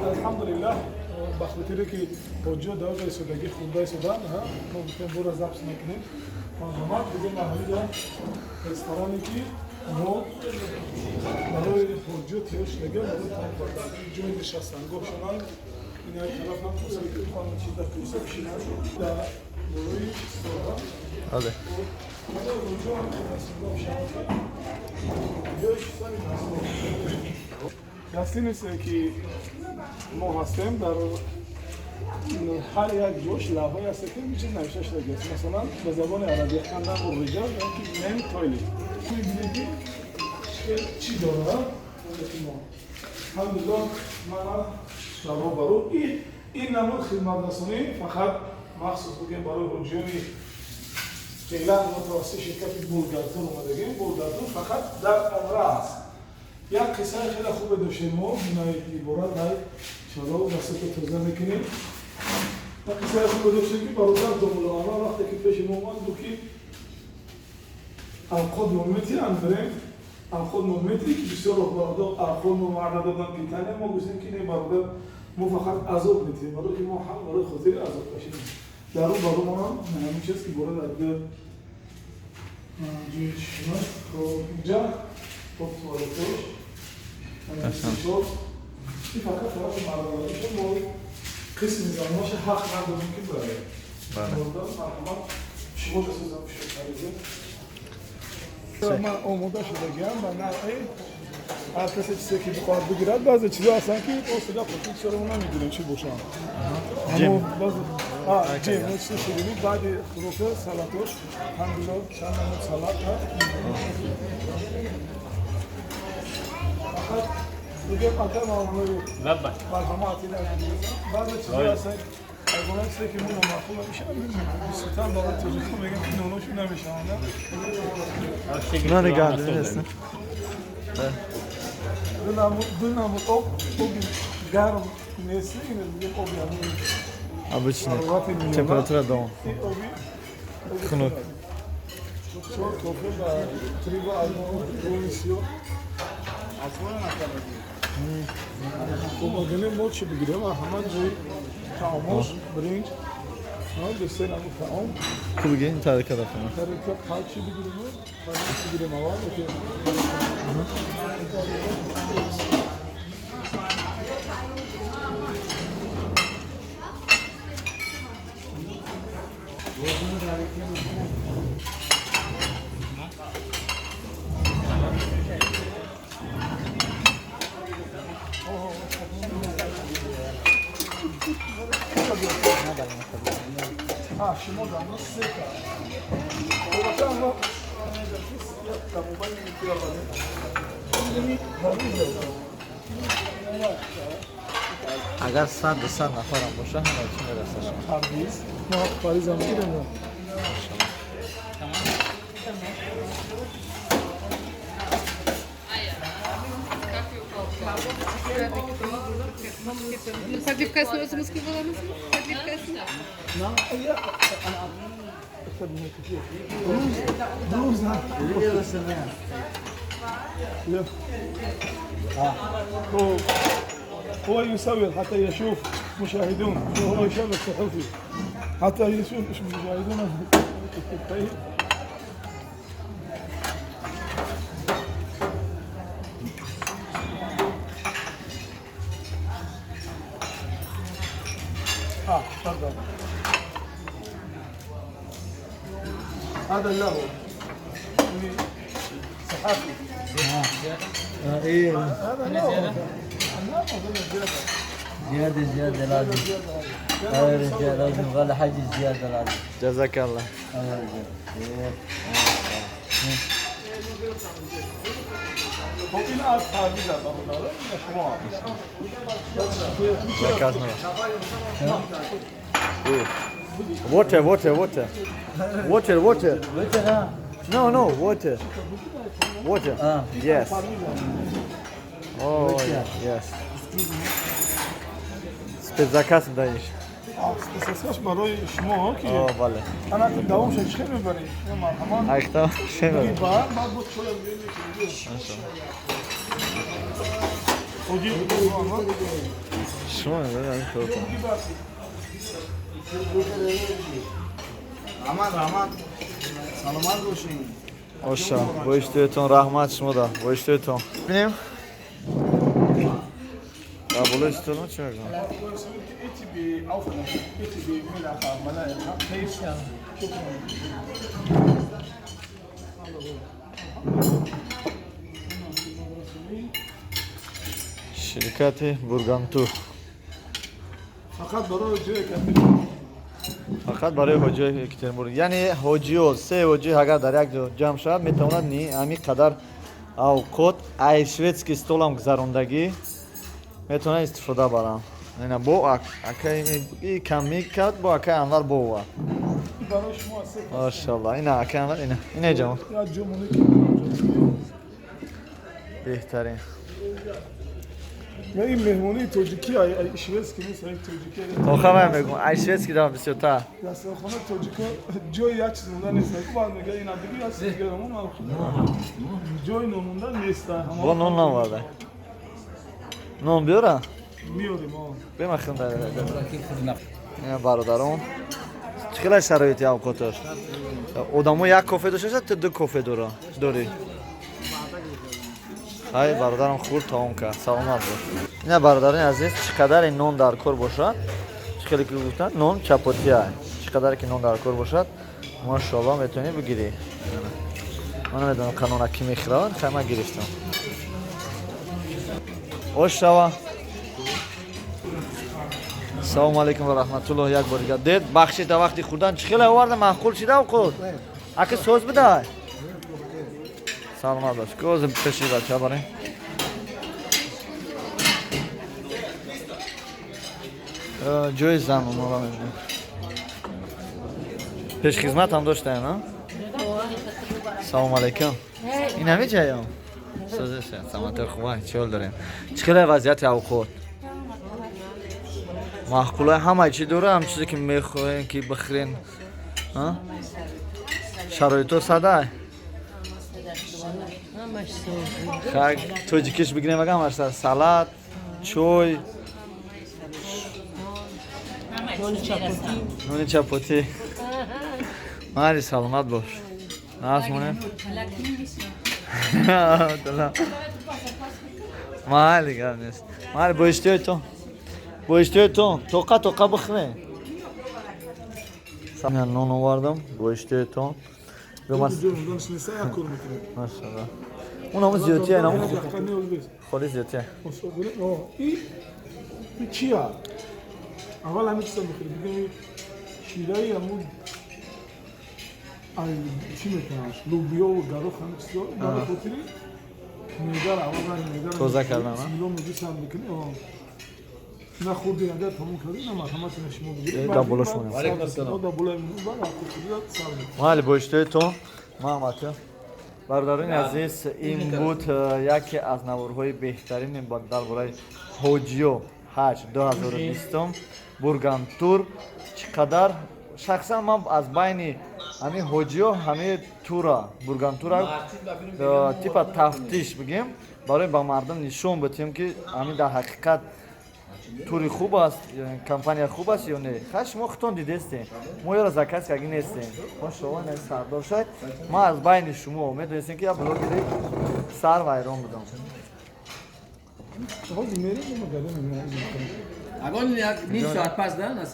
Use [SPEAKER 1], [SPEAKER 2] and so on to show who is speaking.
[SPEAKER 1] الحمدلله بخاطر که توجه داره به سوداگی خونده شدن ها ممکن برو ضبط نکنیم ما دیگه محلی رستورانی که ما برای توجه تیوش لگه برای جوی نشستن گوشنان این های طرف هم موسیقی خانم چیز در توسه بشینن در بروی سودا
[SPEAKER 2] آده
[SPEAKER 1] دستی نیست که ما هستیم در هر یک جوش لحظه هست که میشه نوشته شده است مثلا به زبان عربی خواندن و رجال که نیم تویلی میبینید چی داره الحمدلله من شما برو این نمود خدمت رسانی فقط مخصوص بگیم برای رجوعی فعلا متوسط شرکت بولگارتون اومدگیم بولگارتون فقط در امره است یک قصه خیلی خوب داشتیم ما اینایی عبارت در شلو وسط توضیح میکنیم یک قصه خوب داشتیم که برادر دو مولانا وقتی که پیش ما اومد بود که الخود نومیتی اندریم الخود نومیتی که بسیار برادر الخود نومرده دادن پیتنه ما گوشتیم که این برادر ما فقط عذاب میتیم برای که ما هم برای خاطر عذاب کشیدیم در اون برای ما هم همین چیز که برادر در جوی شما اینجا خب توالتوش این فقط طرف مردانیشه ما قسم زمانش حق نداریم که برای مردان مرحمت شما بسازم شد خریده من آموده شده گیم و نه هر کسی چیزی که بخواد بگیرد بعضی چیزا هستن که اصلا خودتون چرا ما نمیدونیم چی باشن جیم جیم چیزی شدیدی بعد خروفه سلاتوش الحمدلله چند نمود سلات هست دیگه قطعا معمولی مرحماتی نداریم بعضی چیزی هستن اگه چیزی که من مفهوم میشه ستم برای تجربه میگم که نونوشون نمیشه
[SPEAKER 2] نه نگاه دارست
[SPEAKER 1] دو نمود آب گرم نیستی اینه دیگه آب یعنی
[SPEAKER 2] обычно температура дома خنک
[SPEAKER 1] چون توفه با تریبا دونیسیو خب اگه ما چی بگیریم همه جای تعامش برنج بسته نمود تعام
[SPEAKER 2] خوب بگی این ترکه دفعه
[SPEAKER 1] ترکه پاک چی بگیریم چی بگیریم اول شما دارم سکه وقتی ما موبایل
[SPEAKER 2] اگر 100 نفرم باشه همه چی میرسه
[SPEAKER 1] پرویز ما پرویز هم میگیریم
[SPEAKER 3] Подливка с муски была подливка с
[SPEAKER 1] هو يصور حتى يشوف مشاهدون هو يشوف الصحفي حتى يشوف مشاهدون تفضل هذا له صحافي
[SPEAKER 2] ايه
[SPEAKER 1] هذا له
[SPEAKER 4] زيادة لازم رجال لازم غالي حاجة زيادة لازم
[SPEAKER 2] جزاك الله
[SPEAKER 1] این از پرویز هم داره شما
[SPEAKER 2] زکات water water yes oh yes سپس زکات دایش
[SPEAKER 1] اساسش برای شما که
[SPEAKER 2] بله
[SPEAKER 1] انا دوامش چه میبری مرحبا
[SPEAKER 2] ایتا چه میبری
[SPEAKER 1] بعد بود شويه میگه
[SPEAKER 2] شما میگم تو
[SPEAKER 1] رحمت سلامت باشین
[SPEAKER 2] اوشا باشتون رحمت شما دا باشتون ببینیم قبولشتون چه میگم شرکت بورگانتور فقط برای حاجی اکتربورگ یعنی حاجی سه حاجی اگر در یک جا جمع شود میتواند نی همین قدر اوقات ای شویتسکی استولم گذراندگی میتونه استفاده برام اینا با اکی کم میکرد با اکی انور با ماشاءالله اینا اکی انور اینا جمع بهترین
[SPEAKER 1] من این مهمونی توجیکی شویتسکی نیست توجیکی
[SPEAKER 2] تو خبر میگم ای شویتسکی دارم بسیار تا
[SPEAKER 1] دسترخانه توجیکا جای یک چیز موندن نیست که بعد میگه اینا دیگه از دیگه همون جای نموندن نیست
[SPEAKER 2] با نون نمورده نون بیارم
[SPEAKER 1] میاریم ها
[SPEAKER 2] بمخیم داره اینا برادران چقدر شرایطی اوقاتش آدمو یک کافه داشته تا دو کافه داری های برادرم خورد تمام کرد سلامت باش اینا برادران عزیز چقدر این نون در کار باشد چقدر که گفتن نون چپاتی های چقدر که نون در کار باشد ماشاءالله میتونی بگیری من نمیدونم قانون کی میخواد خیلی گرفتم خوش شوا سلام علیکم و رحمت الله یک بار دیگه دید بخشید وقتی خوردن چخیل آورده معقول شده و خود اگه سوز بده سلامت باش گوز پشی بچه برای جوی زمان ما میبینیم پیش خدمت هم داشته نه؟ سلام علیکم این همه جایی هم؟ سوزش سلامت خوبه چهل داریم چخیل وضعیت اوقات معقوله همه چی دوره هم چیزی که میخواین که بخورین شرایطو ساده خیلی توجیکش بگیریم اگه همش سلات چوی نون چپاتی ماری سلامت باش ناز مونه مالی گرم نیست مالی بایشتی تو توقع بخوره نون آوردم بایشتی تو ماشاءالله اون همون زیادیه نه خالی زیادیه
[SPEAKER 1] این چیه؟ اول همه چیزا میخوری بگیم شیرایی همون چی میکناش؟ لوبیا و گروه همه چیزا گروه خودتری میدار اول
[SPEAKER 2] توزه کردن
[SPEAKER 1] سیلو میگیش هم بکنی نه خوردی اگر تموم کردی نه مرحمت نشما بگیری
[SPEAKER 2] دابلوش مونیم
[SPEAKER 1] علیکم السلام دابلوی مونیم بعد اخو سال
[SPEAKER 2] مالی بایشتی تو محمد برادران عزیز این بود یکی از نوارهای بهترین درباره حاجیو حج 2020 بورگانتور چقدر شخصا من از بین همین حاجیو همین تورا بورگانتورا تیپا تفتیش بگیم برای با مردم نشون بدیم که همین در حقیقت توری خوب است کمپانی خوب است یا نه خش ما خودتون دیدستین ما یارو زکات کردی نیستین ما شما نه سردار شد ما از بین شما میدونستین که یا بلوگ دیگه سر وایرون بدم
[SPEAKER 1] آقا میریم ما گلو میریم
[SPEAKER 5] اگه نیم ساعت پس ده